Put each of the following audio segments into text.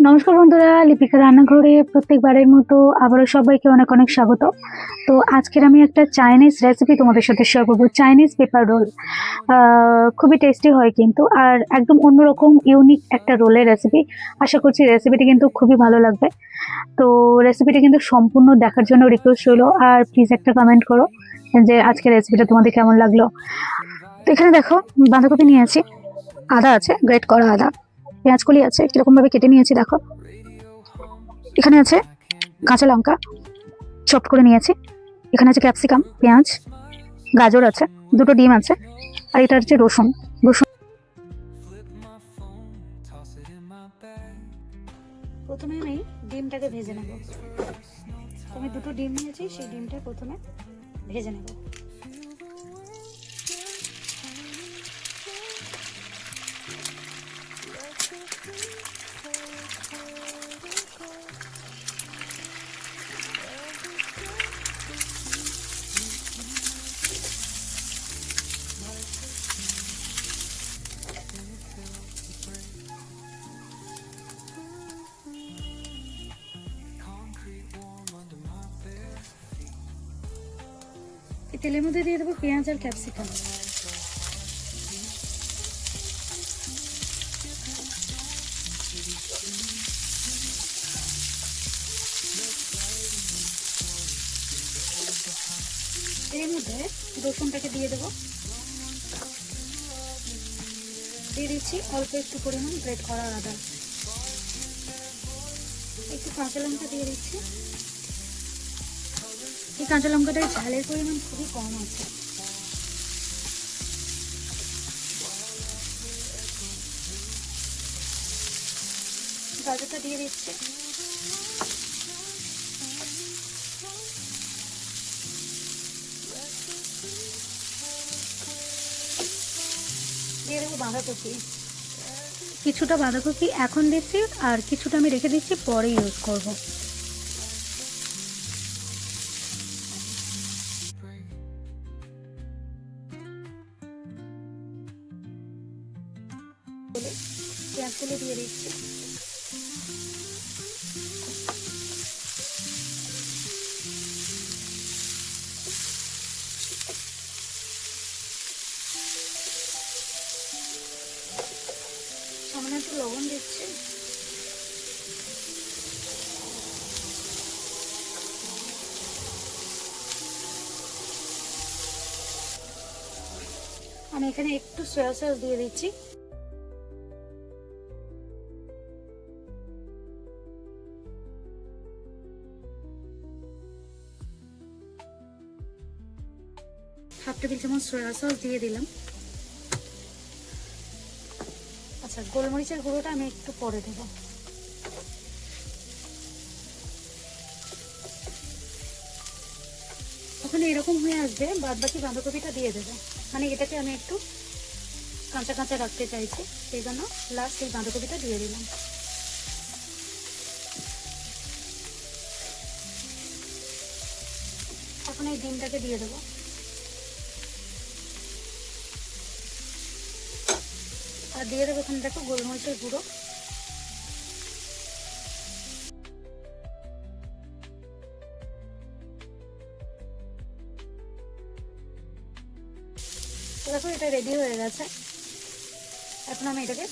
নমস্কার বন্ধুরা, লিপিকা রান্নাঘরে প্রত্যেকবারের মতো আবারও সবাইকে অনেক অনেক স্বাগত। তো আজকের আমি একটা চাইনিজ রেসিপি তোমাদের সাথে শেয়ার করবো, চাইনিজ পেপার রোল। খুবই টেস্টি হয় কিন্তু, আর একদম অন্যরকম ইউনিক একটা রোলের রেসিপি। আশা করছি রেসিপিটি কিন্তু খুবই ভালো লাগবে। তো রেসিপিটি কিন্তু সম্পূর্ণ দেখার জন্য রিকোয়েস্ট রইলো, আর প্লিজ একটা কমেন্ট করো যে আজকের রেসিপিটা তোমাদের কেমন লাগলো। তো এখানে দেখো, বাঁধাকপি নিয়েছি, আদা আছে, গ্রেট করা আদা, পেঁয়াজ কলি আছে, কিরকম ভাবে কেটে নিয়েছি দেখো। এখানে আছে কাঁচা লঙ্কা চপ করে নিয়েছি, এখানে আছে ক্যাপসিকাম, পেঁয়াজ, গাজর আছে, দুটো ডিম আছে, আর এটা হচ্ছে রসুন। রসুন প্রথমে আমি ডিমটাকে ভেজে নেব। আমি দুটো ডিম নিয়েছি, সেই ডিমটা প্রথমে ভেজে নেব। তেলের মধ্যে দিয়ে দেবো পেঁয়াজ আর ক্যাপসিকাম। এর মধ্যে রসুনটাকে দিয়ে দেবো, দিয়ে দিচ্ছি অল্প একটু পরিমাণ গ্রেট করা আদা, একটু কাঁচা লঙ্কা দিয়ে দিচ্ছি। এই কাঁচা লঙ্কাটার ঝালের পরিমাণ খুবই কম আছে। গাজরটা দিয়ে দিচ্ছি, দিয়ে দেবো বাঁধাকপি। কিছুটা বাঁধাকপি এখন দিচ্ছি, আর কিছুটা আমি রেখে দিচ্ছি, পরে ইউজ করব। পেঁয়াজগুলো দিয়ে দিচ্ছি, সামান্য একটু লবণ দিচ্ছি, আমি এখানে একটু সয়া সস দিয়ে দিচ্ছি। হাফ টেবিল চামচ সয়া সস দিয়ে দিলাম। আচ্ছা, গোলমরিচের গুঁড়োটা আমি একটু পরে দেবো। ওখানে এরকম হয়ে আসবে, বাদ বাকি বাঁধাকপিটা দিয়ে দেবো। মানে এটাকে আমি একটু কাঁচা কাঁচা রাখতে চাইছি, সেই জন্য লাস্ট এই বাঁধাকপিটা দিয়ে দিলাম। এখন এই ডিমটাকে দিয়ে দেবো, আর দিয়ে দেবো এখানে দেখো গোলমরিচের গুঁড়ো। দেখো এটা রেডি হয়ে গেছে। এখন আমি এটাকে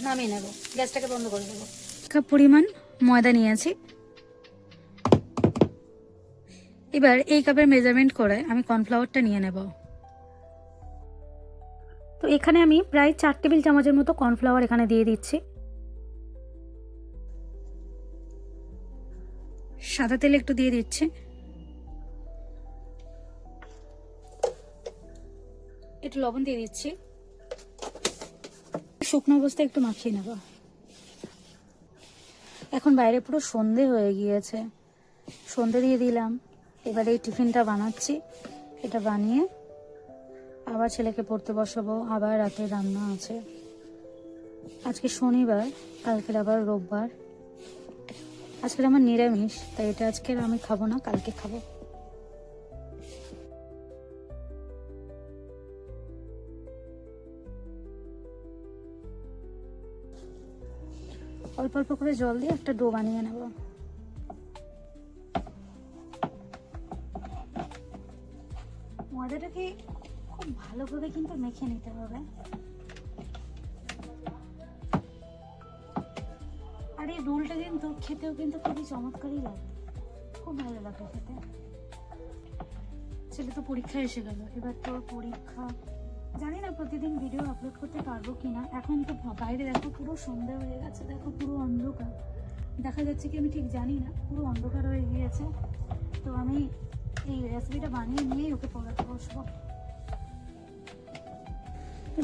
নামিয়ে নেব, গ্যাসটাকে বন্ধ করে দেবো। এক কাপ পরিমাণ ময়দা নিয়েছি। এবার এই কাপের মেজারমেন্ট করে আমি কর্নফ্লাওয়ারটা নিয়ে নেব। তো এখানে আমি প্রায় 4 টেবিল চামচের মতো কর্নফ্লাওয়ার এখানে দিয়ে দিচ্ছি। সাদা তেল একটু দিয়ে দিচ্ছি, একটু লবণ দিয়ে দিচ্ছি, শুকনো অবস্থায় একটু মাখিয়ে নেব। এখন বাইরে পুরো সন্ধে হয়ে গিয়েছে, সন্ধে দিয়ে দিলাম। এবার এই টিফিনটা বানাচ্ছি, এটা বানিয়ে আবার ছেলেকে পড়তে বসাবো, আবার রাতে রান্না আছে। আজকে শনিবার, কালকের আবার রোববার। আজকের আমার নিরামিষ, তাই এটা আজকে আমি খাবো না, কালকে খাবো। অল্প অল্প করে জল দিয়ে একটা ডো বানিয়ে নেব। ময়দাটাকে খুব ভালোভাবে কিন্তু মেখে নিতে হবে। আর এই রোলটা কিন্তু খেতেও কিন্তু খুবই চমৎকারই লাগে, খুব ভালো লাগে খেতে। ছেলে তো পরীক্ষা এসে গেল, এবার তো পরীক্ষা, জানি না প্রতিদিন ভিডিও আপলোড করতে পারবো কিনা। এখন তো বাইরে দেখো পুরো সন্ধ্যা হয়ে গেছে, দেখো পুরো অন্ধকার, দেখা যাচ্ছে কি আমি ঠিক জানি না, পুরো অন্ধকার হয়ে গিয়েছে। তো আমি এই রেসিপিটা বানিয়ে নিয়েই ওকে পড়াতে বসবো।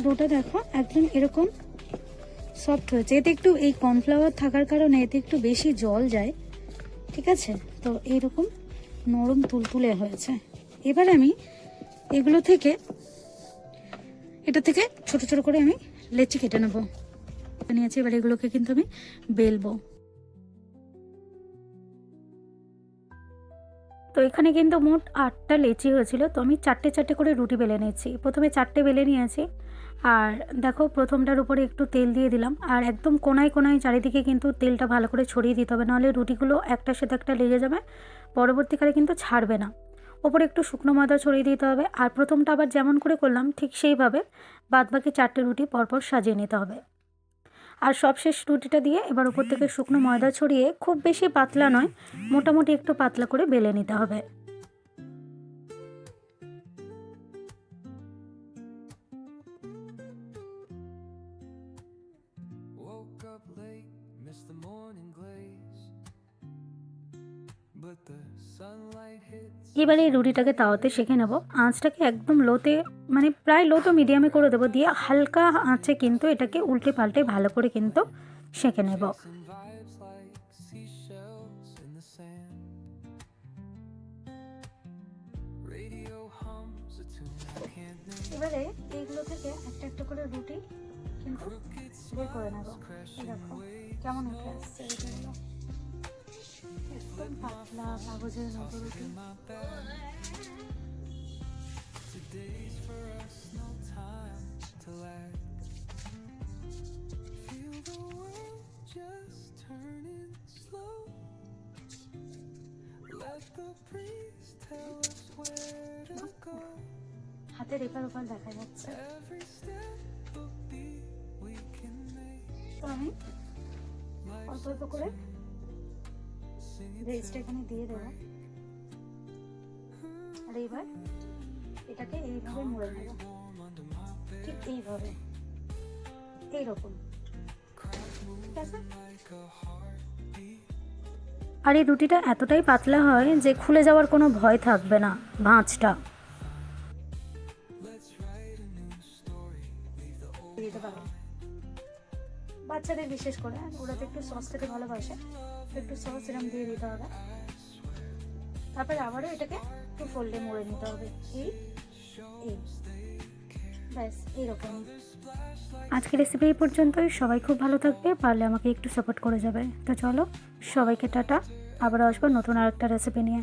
ডোটা দেখো একদম এরকম সফট হয়েছে। এতে একটু এই কর্নফ্লাওয়ার থাকার কারণে এতে একটু বেশি জল যায়, ঠিক আছে? তো এইরকম নরম তুলতুলে হয়েছে। এবার আমি এগুলো থেকে, এটা থেকে ছোট ছোট করে আমি লেচি কেটে নেবো নিয়েছি। এবার এগুলোকে কিন্তু আমি বেলবো। তো এখানে কিন্তু মোট 8টা লেচি হয়েছিল, তো আমি 4টে 4টে করে রুটি বেলে নিয়েছি। প্রথমে 4টে বেলে নিয়েছি, আর দেখো প্রথমটার উপরে একটু তেল দিয়ে দিলাম, আর একদম কোনায় কোনায় চারিদিকে কিন্তু তেলটা ভালো করে ছড়িয়ে দিতে হবে, নাহলে রুটিগুলো একটার সাথে একটা লেগে যাবে, পরবর্তীকালে কিন্তু ছাড়বে না। ওপরে একটু শুকনো ময়দা ছড়িয়ে দিতে হবে। আর প্রথমটা আবার যেমন করে করলাম ঠিক সেইভাবে বাদবাকি 4টে রুটি পরপর সাজিয়ে নিতে হবে। আর সবশেষ রুটিটা দিয়ে এবার উপর থেকে শুকনো ময়দা ছড়িয়ে খুব বেশি পাতলা নয়, মোটামুটি একটু পাতলা করে বেলে নিতে হবে। এবারে এই রুটিটাকে তাওয়াতে সেঁকে নেব। আঁচটাকে একদম লোতে, মানে প্রায় লো তো মিডিয়ামে করে দেবো, দিয়ে হালকা আঁচে কিন্তু এটাকে উল্টে পাল্টে ভালো করে কিন্তু সেঁকে নেব। এবারে এইগুলো থেকে একটা একটা করে রুটি কিন্তু বের করে নেব। দেখো কেমন উঠে আসছে রুটিগুলো, একদম পাতলা কাগজের মতো রুটি। হাতের এপার ওপার দেখা যাচ্ছে। তো আমি অল্প অল্প করে ভেজটা এখানে দিয়ে দেবো, আর এইবার এটাকে এইভাবে মুড়ে নেব, ঠিক এইভাবে, এইরকম, ঠিক আছে? আর এই রুটিটা এতটাই পাতলা হয় যে খুলে যাওয়ার কোনো ভয় থাকবে না ভাঁজটা। দিতে পারো বাচ্চাদের, বিশেষ করে ওরা তো একটু সস খেতে ভালোবাসে, একটু সস এরকম দিয়ে দিতে হবে। তারপরে আবারও এটাকে একটু ফোল্ডে মুড়ে নিতে হবে, এই ব্যাস এইরকম। আজকের রেসিপি এই পর্যন্তই। সবাই খুব ভালো থাকবে, পারলে আমাকে একটু সাপোর্ট করে যাবে। তো চলো, সবাইকে টাটা, আবার আসবো নতুন আরেকটা রেসিপি নিয়ে।